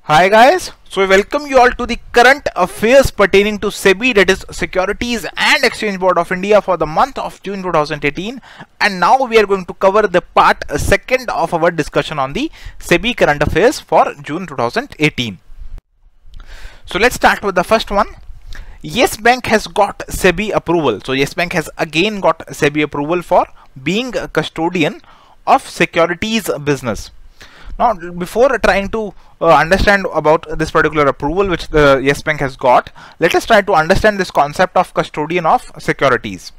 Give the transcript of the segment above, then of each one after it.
Hi guys, so we welcome you all to the current affairs pertaining to SEBI, that is Securities and Exchange Board of India, for the month of June 2018. And now we are going to cover the part second of our discussion on the SEBI current affairs for June 2018. So let's start with the first one. Yes Bank has got SEBI approval. So Yes Bank has again got SEBI approval for being a custodian of securities business. Now, before trying to understand about this particular approval which the Yes Bank has got, let us try to understand this concept of custodian of securities.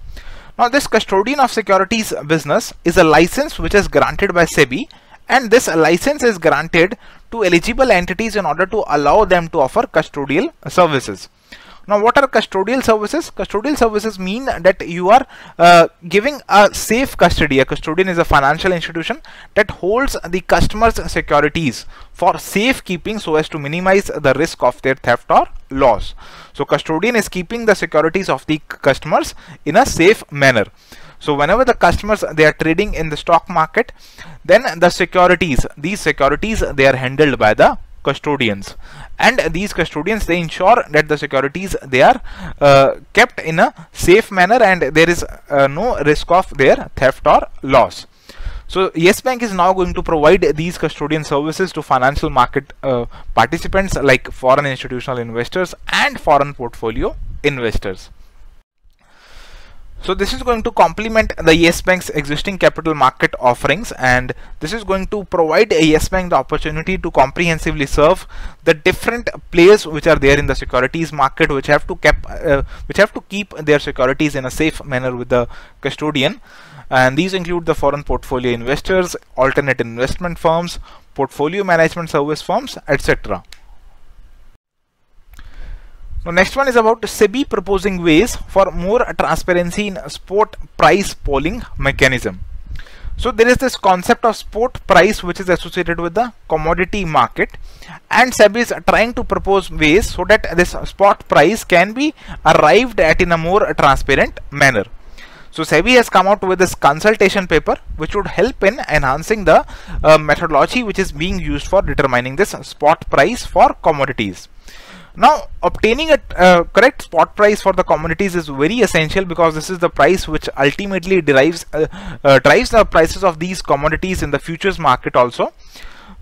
Now, this custodian of securities business is a license which is granted by SEBI, and this license is granted to eligible entities in order to allow them to offer custodial services. Now, what are custodial services? Custodial services mean that you are giving a safe custody. A custodian is a financial institution that holds the customer's securities for safekeeping so as to minimize the risk of their theft or loss. So, custodian is keeping the securities of the customers in a safe manner. So, whenever the customers they are trading in the stock market, then the securities, these securities, they are handled by the custodians, and these custodians they ensure that the securities they are kept in a safe manner and there is no risk of their theft or loss. So Yes Bank is now going to provide these custodian services to financial market participants like foreign institutional investors and foreign portfolio investors. So this is going to complement the Yes Bank's existing capital market offerings, and this is going to provide a Yes Bank the opportunity to comprehensively serve the different players which are there in the securities market, which have to keep their securities in a safe manner with the custodian. And these include the foreign portfolio investors, alternate investment firms, portfolio management service firms, etc. Now, next one is about SEBI proposing ways for more transparency in spot price polling mechanism. So there is this concept of spot price which is associated with the commodity market, and SEBI is trying to propose ways so that this spot price can be arrived at in a more transparent manner. So SEBI has come out with this consultation paper which would help in enhancing the methodology which is being used for determining this spot price for commodities. Now, obtaining a correct spot price for the commodities is very essential, because this is the price which ultimately drives the prices of these commodities in the futures market also.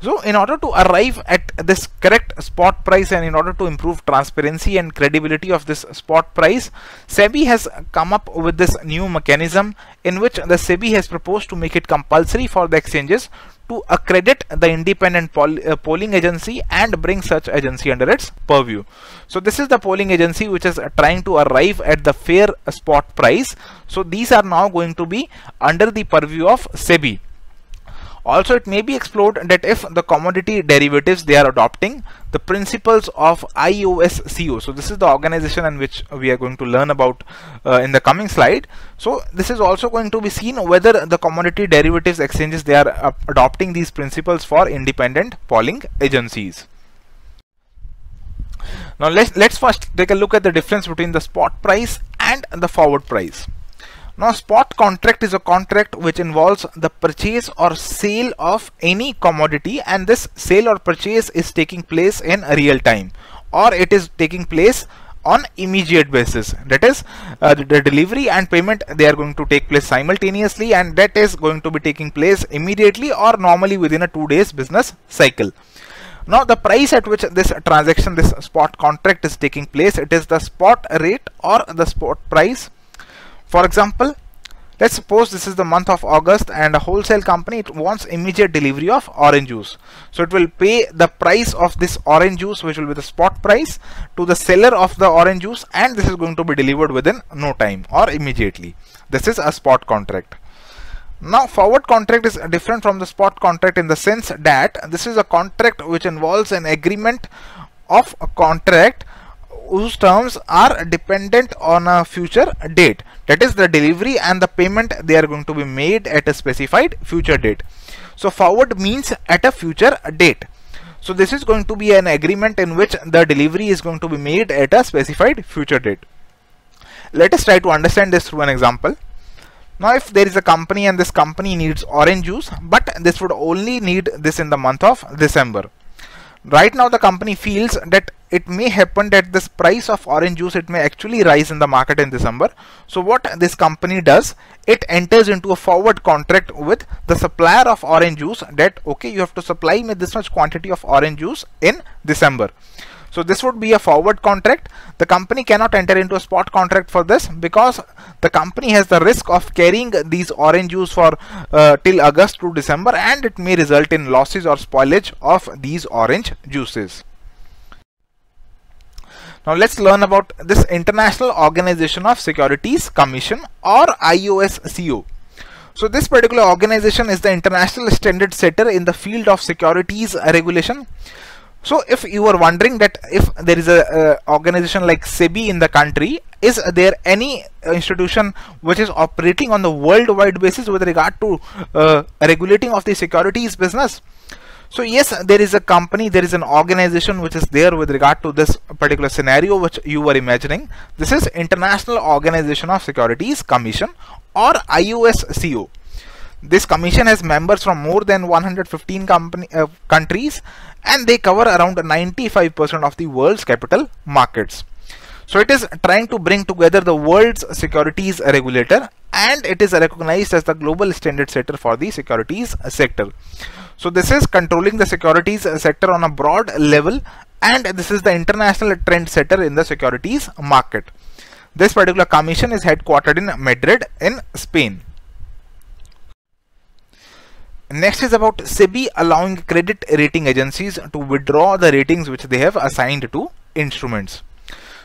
So, in order to arrive at this correct spot price and in order to improve transparency and credibility of this spot price, SEBI has come up with this new mechanism in which the SEBI has proposed to make it compulsory for the exchanges to accredit the independent polling agency and bring such agency under its purview. So this is the polling agency which is trying to arrive at the fair spot price. So these are now going to be under the purview of SEBI. Also, it may be explored that if the commodity derivatives they are adopting the principles of IOSCO. So this is the organization in which we are going to learn about in the coming slide. So this is also going to be seen whether the commodity derivatives exchanges they are adopting these principles for independent polling agencies. Now let's first take a look at the difference between the spot price and the forward price. Now, spot contract is a contract which involves the purchase or sale of any commodity, and this sale or purchase is taking place in real time, or it is taking place on immediate basis. That is, the delivery and payment they are going to take place simultaneously, and that is going to be taking place immediately or normally within a 2 days business cycle. Now, the price at which this transaction, this spot contract is taking place, it is the spot rate or the spot price. For example, let's suppose this is the month of August and a wholesale company it wants immediate delivery of orange juice. So it will pay the price of this orange juice, which will be the spot price, to the seller of the orange juice, and this is going to be delivered within no time or immediately. This is a spot contract. Now, forward contract is different from the spot contract in the sense that this is a contract which involves an agreement of a contract whose terms are dependent on a future date. That is, the delivery and the payment they are going to be made at a specified future date. So forward means at a future date. So this is going to be an agreement in which the delivery is going to be made at a specified future date. Let us try to understand this through an example. Now, if there is a company and this company needs orange juice, but this would only need this in the month of December. Right now the company feels that it may happen that this price of orange juice, it may actually rise in the market in December. So what this company does, it enters into a forward contract with the supplier of orange juice that okay, you have to supply me this much quantity of orange juice in December. So this would be a forward contract. The company cannot enter into a spot contract for this because the company has the risk of carrying these orange juice for till August to December, and it may result in losses or spoilage of these orange juices. Now let's learn about this International Organization of Securities Commission, or IOSCO. So this particular organization is the international standard setter in the field of securities regulation. So if you were wondering that if there is a organization like SEBI in the country, is there any institution which is operating on the worldwide basis with regard to regulating of the securities business? So yes, there is a company, there is an organization which is there with regard to this particular scenario which you were imagining. This is International Organization of Securities Commission, or IOSCO. This commission has members from more than 115 countries, and they cover around 95% of the world's capital markets. So it is trying to bring together the world's securities regulator, and it is recognized as the global standard setter for the securities sector. So this is controlling the securities sector on a broad level, and this is the international trend setter in the securities market. This particular commission is headquartered in Madrid in Spain. Next is about SEBI allowing credit rating agencies to withdraw the ratings which they have assigned to instruments.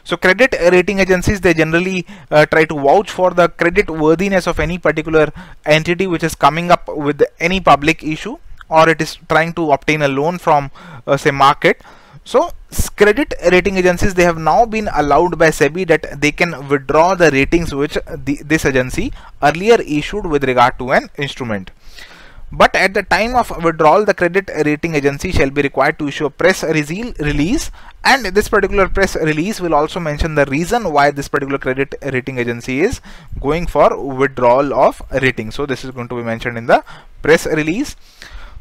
So credit rating agencies, they generally try to vouch for the credit worthiness of any particular entity which is coming up with any public issue, or it is trying to obtain a loan from say market. So credit rating agencies, they have now been allowed by SEBI that they can withdraw the ratings which this agency earlier issued with regard to an instrument. But at the time of withdrawal, the credit rating agency shall be required to issue a press release, and this particular press release will also mention the reason why this particular credit rating agency is going for withdrawal of rating. So this is going to be mentioned in the press release.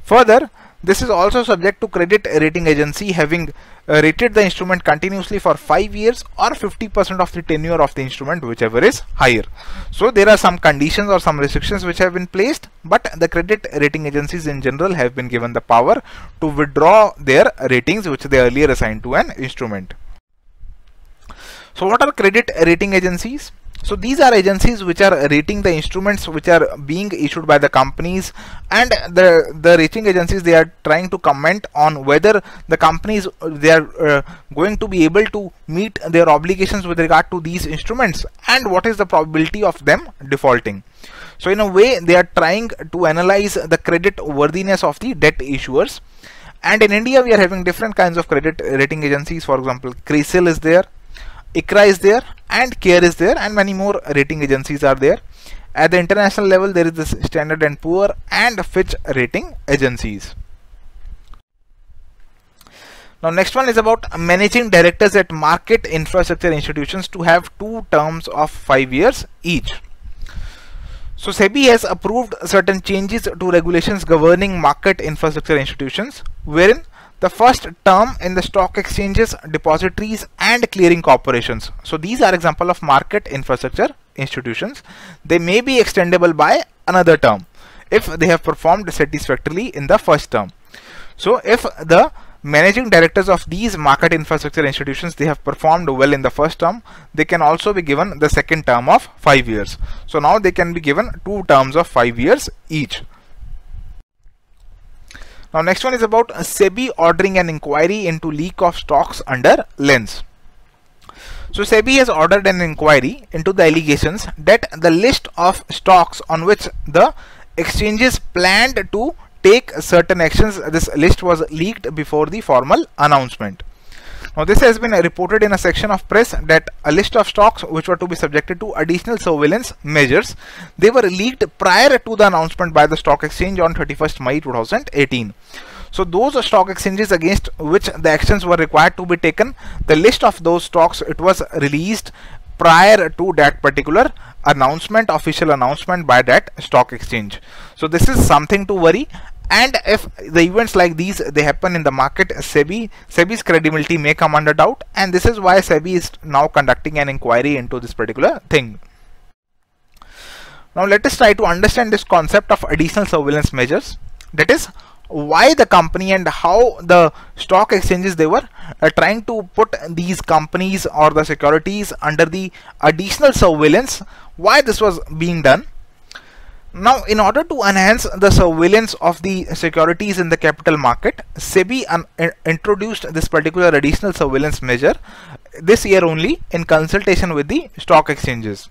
Further, this is also subject to credit rating agency having rated the instrument continuously for 5 years or 50% of the tenure of the instrument, whichever is higher. So there are some conditions or some restrictions which have been placed, but the credit rating agencies in general have been given the power to withdraw their ratings which they earlier assigned to an instrument. So what are credit rating agencies? So these are agencies which are rating the instruments which are being issued by the companies, and the rating agencies, they are trying to comment on whether the companies, they are going to be able to meet their obligations with regard to these instruments, and what is the probability of them defaulting. So in a way, they are trying to analyze the credit worthiness of the debt issuers. And in India, we are having different kinds of credit rating agencies. For example, CRISIL is there, ICRA is there, and CARE is there, and many more rating agencies are there. At the international level, there is this Standard & Poor and Fitch rating agencies. Now next one is about managing directors at market infrastructure institutions to have 2 terms of 5 years each. So SEBI has approved certain changes to regulations governing market infrastructure institutions, wherein the first term in the stock exchanges, depositories and clearing corporations. So these are example of market infrastructure institutions. They may be extendable by another term if they have performed satisfactorily in the first term. So if the managing directors of these market infrastructure institutions, they have performed well in the first term, they can also be given the second term of 5 years. So now they can be given 2 terms of 5 years each. Now next one is about SEBI ordering an inquiry into leak of stocks under Lens. So SEBI has ordered an inquiry into the allegations that the list of stocks on which the exchanges planned to take certain actions, this list was leaked before the formal announcement. Now this has been reported in a section of press that a list of stocks which were to be subjected to additional surveillance measures, they were leaked prior to the announcement by the stock exchange on 31st May 2018. So those stock exchanges against which the actions were required to be taken, the list of those stocks, it was released prior to that particular announcement, official announcement by that stock exchange. So this is something to worry, And if the events like these they happen in the market, SEBI's credibility may come under doubt, and this is why SEBI is now conducting an inquiry into this particular thing. Now let us try to understand this concept of additional surveillance measures, that is why the company and how the stock exchanges they were trying to put these companies or the securities under the additional surveillance, why this was being done. Now, in order to enhance the surveillance of the securities in the capital market, SEBI introduced this particular additional surveillance measure this year only in consultation with the stock exchanges.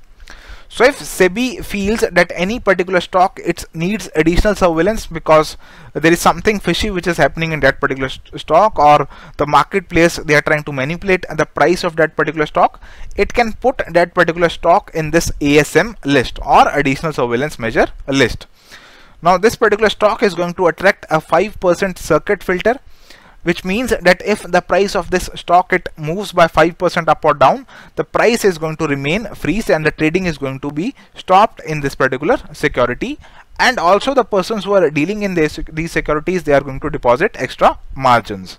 So if SEBI feels that any particular stock it needs additional surveillance because there is something fishy which is happening in that particular stock, or the marketplace they are trying to manipulate the price of that particular stock, it can put that particular stock in this ASM list or additional surveillance measure list. Now this particular stock is going to attract a 5% circuit filter, which means that if the price of this stock it moves by 5% up or down, the price is going to remain freeze and the trading is going to be stopped in this particular security, and also the persons who are dealing in these securities, they are going to deposit extra margins.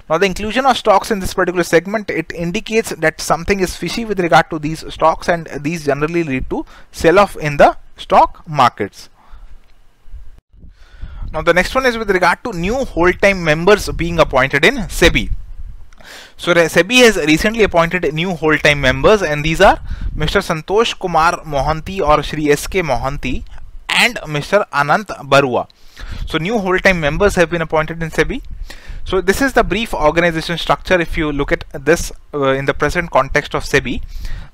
Now the inclusion of stocks in this particular segment, it indicates that something is fishy with regard to these stocks, and these generally lead to sell off in the stock markets. Now the next one is with regard to new hold time members being appointed in SEBI. So SEBI has recently appointed new hold time members, and these are Mr. Santosh Kumar Mohanty or Shri S.K. Mohanty and Mr. Anant Barua. So new hold time members have been appointed in SEBI. So this is the brief organization structure. If you look at this in the present context of SEBI,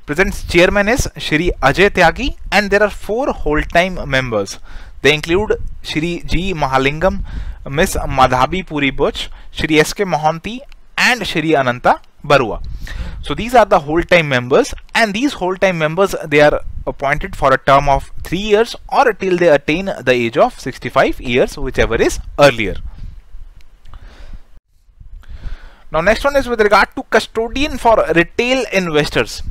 present chairman is Shri Ajay Tyagi, and there are 4 hold time members. They include Shri G. Mahalingam, Miss Madhabi Puri Buch, Shri S.K. Mohanty and Shri Ananta Barua. So these are the hold time members, and these hold time members they are appointed for a term of 3 years or till they attain the age of 65 years, whichever is earlier. Now next one is with regard to custodian for retail investors.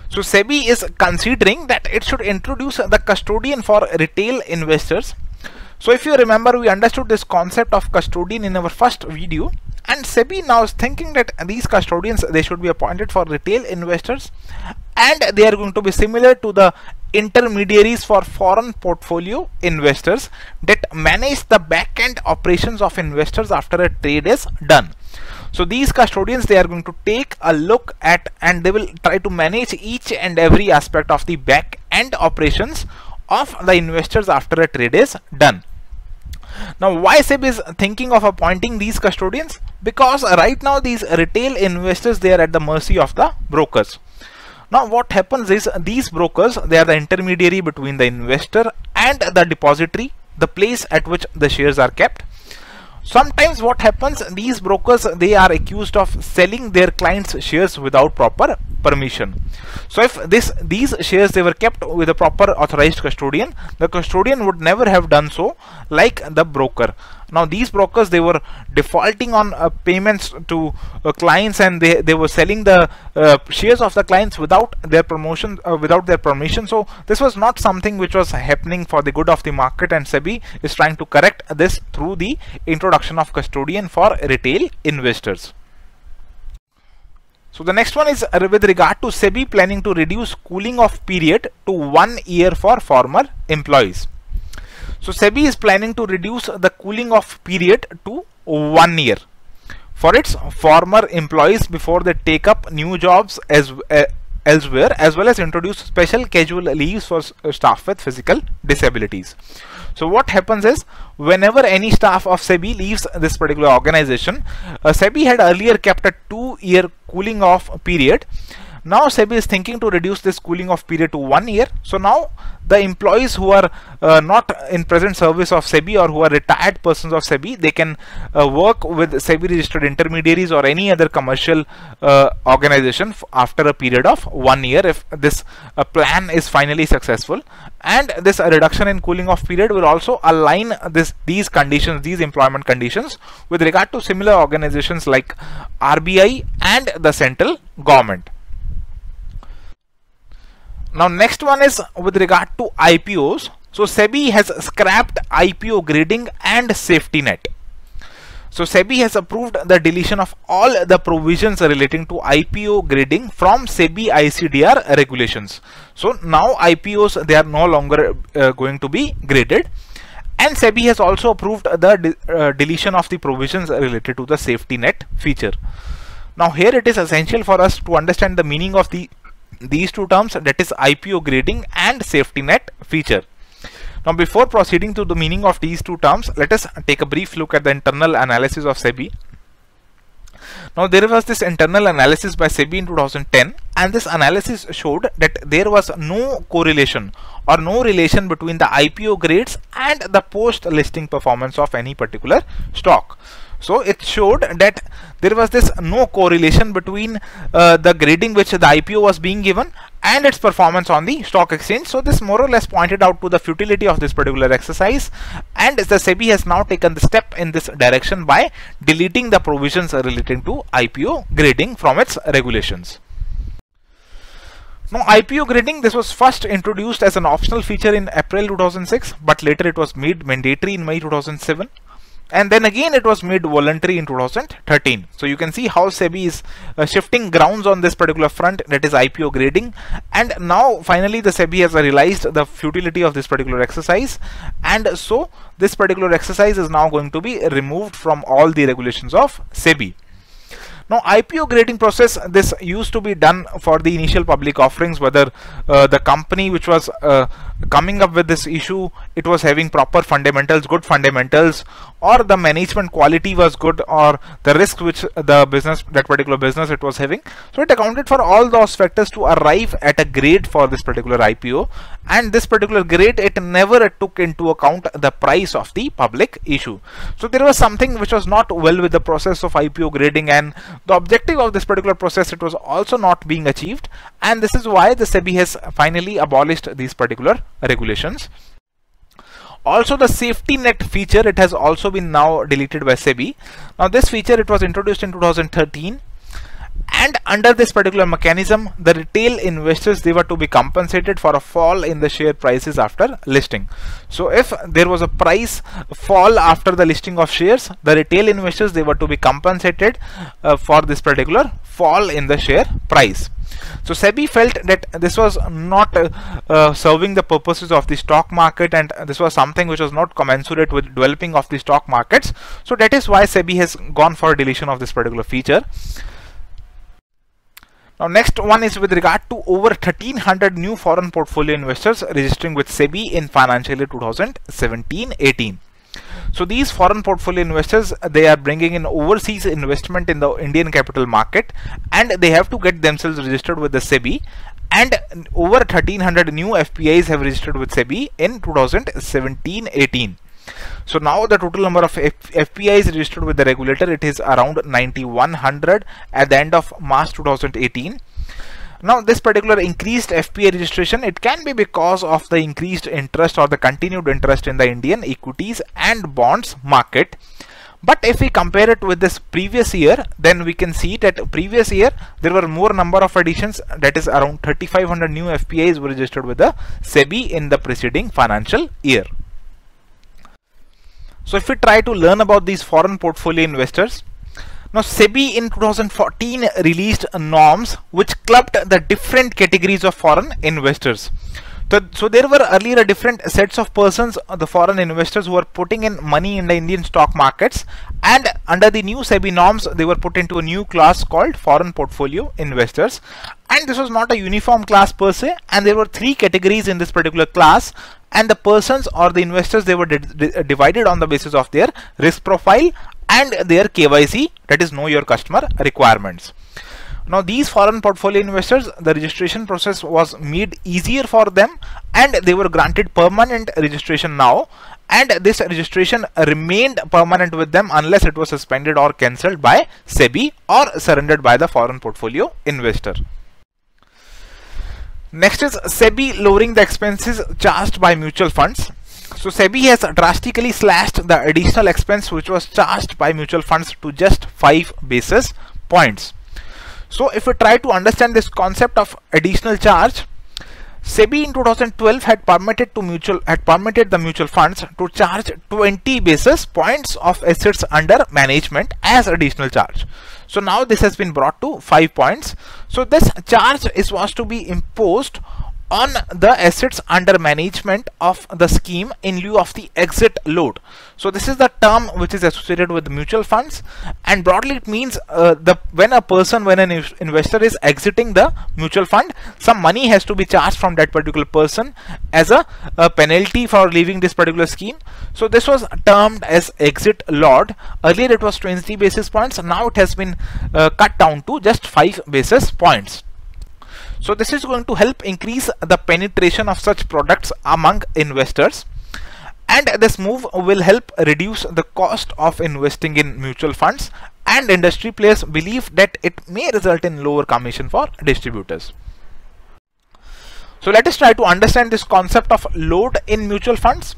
So SEBI is considering that it should introduce the custodian for retail investors. So if you remember, we understood this concept of custodian in our first video, and SEBI now is thinking that these custodians they should be appointed for retail investors, and they are going to be similar to the intermediaries for foreign portfolio investors that manage the back-end operations of investors after a trade is done. So these custodians they are going to take a look at, and they will try to manage each and every aspect of the back end operations of the investors after a trade is done. Now why SEBI is thinking of appointing these custodians? Because right now these retail investors they are at the mercy of the brokers. Now what happens is, these brokers they are the intermediary between the investor and the depository, the place at which the shares are kept. Sometimes what happens, these brokers they are accused of selling their clients shares without proper permission. So if these shares they were kept with a proper authorized custodian, the custodian would never have done so like the broker. Now these brokers they were defaulting on payments to clients, and they were selling the shares of the clients without their permission. So this was not something which was happening for the good of the market, and SEBI is trying to correct this through the introduction of custodian for retail investors. So the next one is with regard to SEBI planning to reduce cooling off period to 1 year for former employees. So SEBI is planning to reduce the cooling off period to 1 year for its former employees before they take up new jobs elsewhere, as well as introduce special casual leaves for staff with physical disabilities. So what happens is, whenever any staff of SEBI leaves this particular organization, SEBI had earlier kept a 2-year cooling off period. Now SEBI is thinking to reduce this cooling off period to 1 year. So now the employees who are not in present service of SEBI, or who are retired persons of SEBI, they can work with SEBI registered intermediaries or any other commercial organization after a period of 1 year if this plan is finally successful. And this reduction in cooling off period will also align these employment conditions with regard to similar organizations like RBI and the central government. Now next one is with regard to IPOs. So SEBI has scrapped IPO grading and safety net. So SEBI has approved the deletion of all the provisions relating to IPO grading from SEBI ICDR regulations. So now IPOs, they are no longer going to be graded. And SEBI has also approved the deletion of the provisions related to the safety net feature. Now here it is essential for us to understand the meaning of these two terms, that is IPO grading and safety net feature. Now before proceeding to the meaning of these two terms, let us take a brief look at the internal analysis of SEBI. Now there was this internal analysis by SEBI in 2010, and this analysis showed that there was no correlation or no relation between the IPO grades and the post listing performance of any particular stock. So it showed that there was this no correlation between the grading which the IPO was being given and its performance on the stock exchange. So this more or less pointed out to the futility of this particular exercise, and the SEBI has now taken the step in this direction by deleting the provisions relating to IPO grading from its regulations. Now IPO grading, this was first introduced as an optional feature in April 2006, but later it was made mandatory in May 2007. And then again it was made voluntary in 2013. So you can see how SEBI is shifting grounds on this particular front, that is IPO grading. And now finally the SEBI has realized the futility of this particular exercise, and so this particular exercise is now going to be removed from all the regulations of SEBI. Now IPO grading process, this used to be done for the initial public offerings, whether the company which was coming up with this issue, it was having proper fundamentals, good fundamentals, or the management quality was good, or the risk which the business, that particular business, it was having. So it accounted for all those factors to arrive at a grade for this particular IPO, and this particular grade, it never took into account the price of the public issue. So there was something which was not well with the process of IPO grading, and the objective of this particular process, it was also not being achieved, and this is why the SEBI has finally abolished these particular regulations. Also the safety net feature, it has also been now deleted by SEBI. Now this feature, it was introduced in 2013, and under this particular mechanism, the retail investors, they were to be compensated for a fall in the share prices after listing. So if there was a price fall after the listing of shares, the retail investors, they were to be compensated for this particular fall in the share price. So SEBI felt that this was not serving the purposes of the stock market, and this was something which was not commensurate with developing of the stock markets. So that is why SEBI has gone for a deletion of this particular feature. Now next one is with regard to over 1300 new foreign portfolio investors registering with SEBI in financial year 2017-18. So these foreign portfolio investors, they are bringing in overseas investment in the Indian capital market, and they have to get themselves registered with the SEBI, and over 1300 new FPIs have registered with SEBI in 2017-18. So now the total number of FPIs registered with the regulator, it is around 9100 at the end of March 2018. Now this particular increased FPI registration, it can be because of the increased interest or the continued interest in the Indian equities and bonds market. But if we compare it with this previous year, then we can see that previous year there were more number of additions, that is around 3500 new FPIs were registered with the SEBI in the preceding financial year. So if we try to learn about these foreign portfolio investors, now SEBI in 2014 released norms which clubbed the different categories of foreign investors. So there were earlier different sets of persons, the foreign investors who were putting in money in the Indian stock markets, and under the new SEBI norms, they were put into a new class called foreign portfolio investors. And this was not a uniform class per se, and there were three categories in this particular class, and the persons or the investors, they were divided on the basis of their risk profile and their KYC, that is know your customer requirements. Now these foreign portfolio investors, the registration process was made easier for them, and they were granted permanent registration now, and this registration remained permanent with them unless it was suspended or cancelled by SEBI or surrendered by the foreign portfolio investor. Next is SEBI lowering the expenses charged by mutual funds. So SEBI has drastically slashed the additional expense which was charged by mutual funds to just 5 basis points. So if we try to understand this concept of additional charge, SEBI in 2012 had permitted the mutual funds to charge 20 basis points of assets under management as additional charge. So now this has been brought to 5 points. So this charge was to be imposed on the assets under management of the scheme in lieu of the exit load. So this is the term which is associated with mutual funds, and broadly it means when an investor is exiting the mutual fund, some money has to be charged from that particular person as a penalty for leaving this particular scheme. So this was termed as exit load. Earlier it was 20 basis points, now it has been cut down to just 5 basis points. So this is going to help increase the penetration of such products among investors, and this move will help reduce the cost of investing in mutual funds, and industry players believe that it may result in lower commission for distributors. So let us try to understand this concept of load in mutual funds.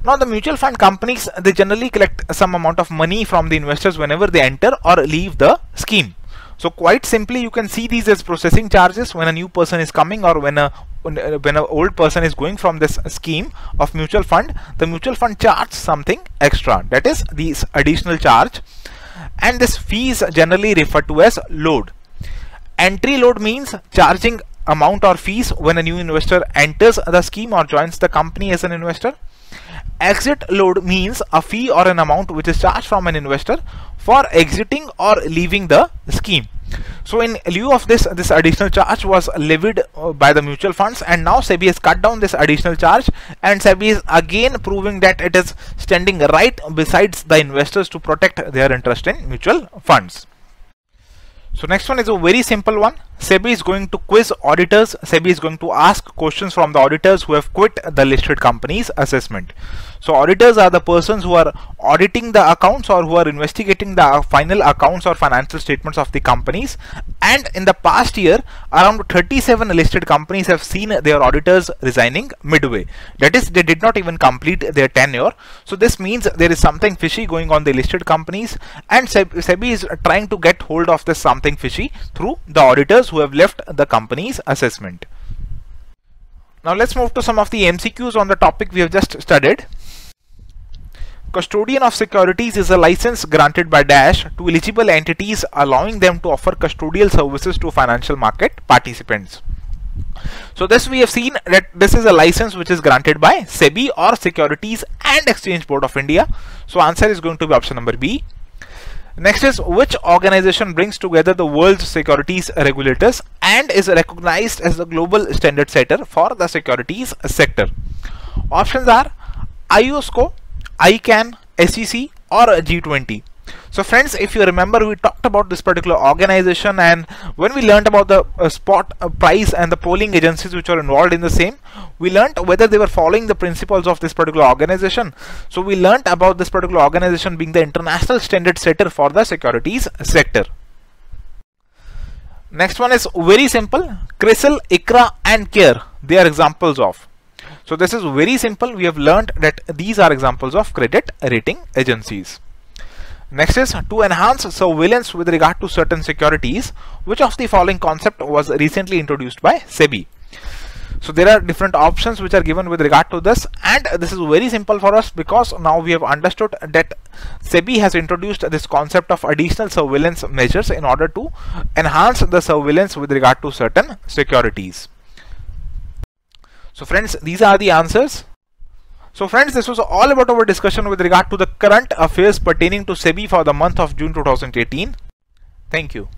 Now the mutual fund companies, they generally collect some amount of money from the investors whenever they enter or leave the scheme. So quite simply, you can see these as processing charges when a new person is coming, or when an old person is going from this scheme of mutual fund. The mutual fund charges something extra, that is this additional charge, and this fee is generally referred to as load. Entry load means charging amount or fees when a new investor enters the scheme or joins the company as an investor. Exit load means a fee or an amount which is charged from an investor for exiting or leaving the scheme. So in lieu of this additional charge was levied by the mutual funds, and now SEBI has cut down this additional charge, and SEBI is again proving that it is standing right besides the investors to protect their interest in mutual funds. So next one is a very simple one. SEBI is going to quiz auditors. SEBI is going to ask questions from the auditors who have quit the listed company's assessment. So auditors are the persons who are auditing the accounts or who are investigating the final accounts or financial statements of the companies. And in the past year, around 37 listed companies have seen their auditors resigning midway. That is, they did not even complete their tenure. So this means there is something fishy going on the listed companies, and SEBI is trying to get hold of this something fishy through the auditors who have left the company's assessment. Now let's move to some of the MCQs on the topic we have just studied. Custodian of securities is a license granted by Dash to eligible entities, allowing them to offer custodial services to financial market participants. So this we have seen that this is a license which is granted by SEBI or Securities and Exchange Board of India. So answer is going to be option number B. Next is, which organization brings together the world's securities regulators and is recognized as the global standard setter for the securities sector? Options are IOSCO, ICANN, SEC or G20. So friends, if you remember, we talked about this particular organization, and when we learned about the spot price and the polling agencies which are involved in the same, we learned whether they were following the principles of this particular organization. So we learned about this particular organization being the international standard setter for the securities sector. Next one is very simple. CRISIL, ICRA and CARE, they are examples of. So this is very simple. We have learned that these are examples of credit rating agencies. Next is, to enhance surveillance with regard to certain securities, which of the following concept was recently introduced by SEBI? So there are different options which are given with regard to this, and this is very simple for us because now we have understood that SEBI has introduced this concept of additional surveillance measures in order to enhance the surveillance with regard to certain securities. So friends, these are the answers. So friends, this was all about our discussion with regard to the current affairs pertaining to SEBI for the month of June 2018. Thank you.